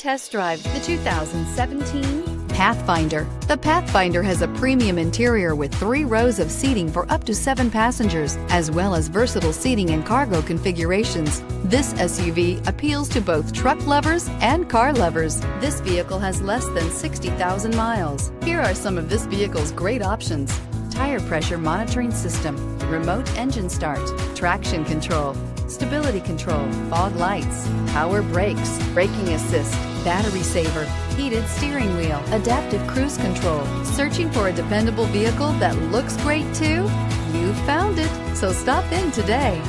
Test drive the 2017 Pathfinder. The Pathfinder has a premium interior with 3 rows of seating for up to 7 passengers, as well as versatile seating and cargo configurations. This SUV appeals to both truck lovers and car lovers. This vehicle has less than 60,000 miles. Here are some of this vehicle's great options: tire pressure monitoring system, remote engine start, traction control, stability control, fog lights, power brakes, braking assist, battery saver, heated steering wheel, adaptive cruise control. Searching for a dependable vehicle that looks great too? You found it, so stop in today.